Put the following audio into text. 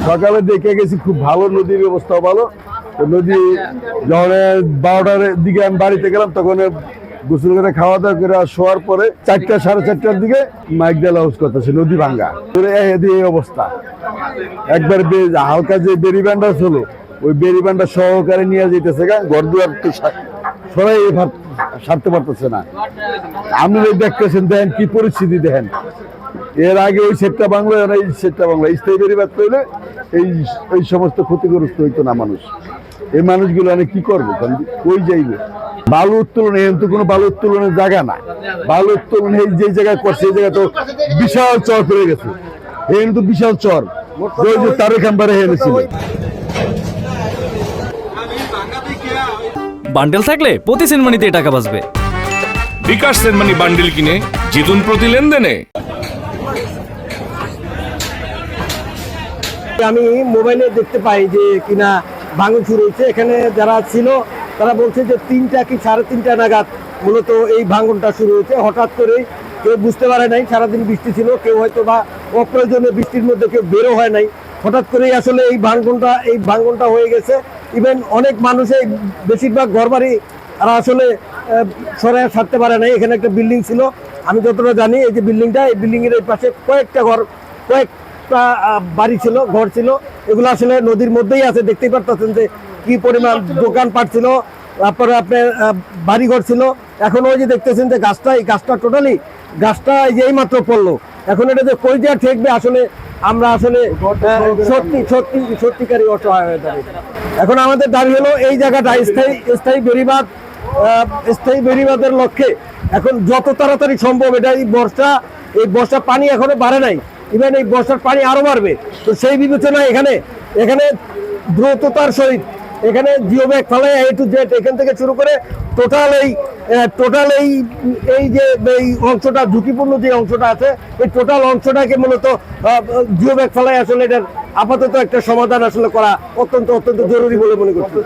সকালে দেখে গেছি খুব ভালো, নদীর ব্যবস্থা ভালো। নদী যখন 12টার দিকে আমি বাড়িতে গেলাম তখন গোসল করে খাওয়া দাওয়া করে শোয়ার পরে 4টা সাড়ে 4টার দিকে মাইক দেওয়া হাউস করতেছে নদী ভাঙ্গা এই অবস্থা। একবার হালকা যে বেরি ব্যান্ডার ছিল ওই বেরি ব্যান্ডার সহকারে নিয়ে যেতেছে ঘর দুয়ার তো সবাই সারতে পারতেছে না। আপনি দেখতেছেন, দেখেন কি পরিস্থিতি দেখেন। এর আগে ওই সেটটা বাংলা, এই সেটটা বাংলা স্থায়ী বেরিবাদ করলে এই সমস্ত ক্ষতিগ্রস্ত হইতো না মানুষ। এই মানুষগুলো অনেক কি করবো, ওই যাইবে বালু উত্তোলন, এখন তো কোনো বালু উত্তোলনের জায়গা না। বালু উত্তোলন এই যে জায়গায় করছে এই জায়গা তো বিশাল চর পড়ে গেছে, এখন তো বিশাল চর তারে খাম্বারে হেনেছিল। বান্ডেল থাকলে প্রতি সেনমানিতে টাকা বাঁচবে। বিকাশ সেনমানি বান্ডেল কিনে জিতুন প্রতি লেনদেনে। আমি মোবাইলে দেখতে পাই যে কিনা ভাঙন শুরু হয়েছে। এখানে যারা ছিল তারা বলছে যে 3টা কি 3:30 নাগাদ মূলত এই ভাঙনটা শুরু হয়েছে। হঠাৎ করে কেউ বুঝতে পারে নাই, সারাদিন বৃষ্টি ছিল, কেউ হয়তো বা অপ্রয়োজনীয় বৃষ্টির মধ্যে কেউ বেরো হয় নাই। হঠাৎ করেই আসলে এই ভাঙনটা হয়ে গেছে। ইভেন অনেক মানুষ, এই বেশিরভাগ ঘরবাড়ি তারা আসলে সরাই ছাড়তে পারে নাই। এখানে একটা বিল্ডিং ছিল, আমি যতটা জানি এই যে বিল্ডিংটা, এই বিল্ডিংয়ের এই পাশে কয়েকটা বাড়ি ছিল, ঘর ছিল, এগুলো আসলে নদীর মধ্যেই আছে। দেখতেই পারতেছেন যে কি পরিমাণ দোকানপাট ছিল, তারপরে আপনার বাড়িঘর ছিল। এখন ওই যে দেখতেছেন যে গাছটা টোটালি এই যে এইমাত্র পড়লো। এখন এটা যে কই দেওয়া ঠেকবে আসলে আমরা আসলে সত্যিকারই অসহায় হয়ে দাঁড়িয়ে। এখন আমাদের দাবি হলো এই জায়গাটা স্থায়ী বেড়িবাঁধের লক্ষ্যে এখন যত তাড়াতাড়ি সম্ভব, এটা এই বর্ষা পানি এখনো বাড়ে নাই, ইভেন এই বর্ষার পানি আরো বাড়বে। তো সেই বিবেচনায় এখানে দ্রুততার সহিত এখানে জিও ব্যাগ ফেলে A to Z এখান থেকে শুরু করে টোটাল এই যে এই অংশটা ঝুঁকিপূর্ণ যে অংশটা আছে, এই টোটাল অংশটাকে মূলত জিও ব্যাগ ফেলায় আসলে এটার আপাতত একটা সমাধান আসলে করা অত্যন্ত জরুরি বলে মনে করছি।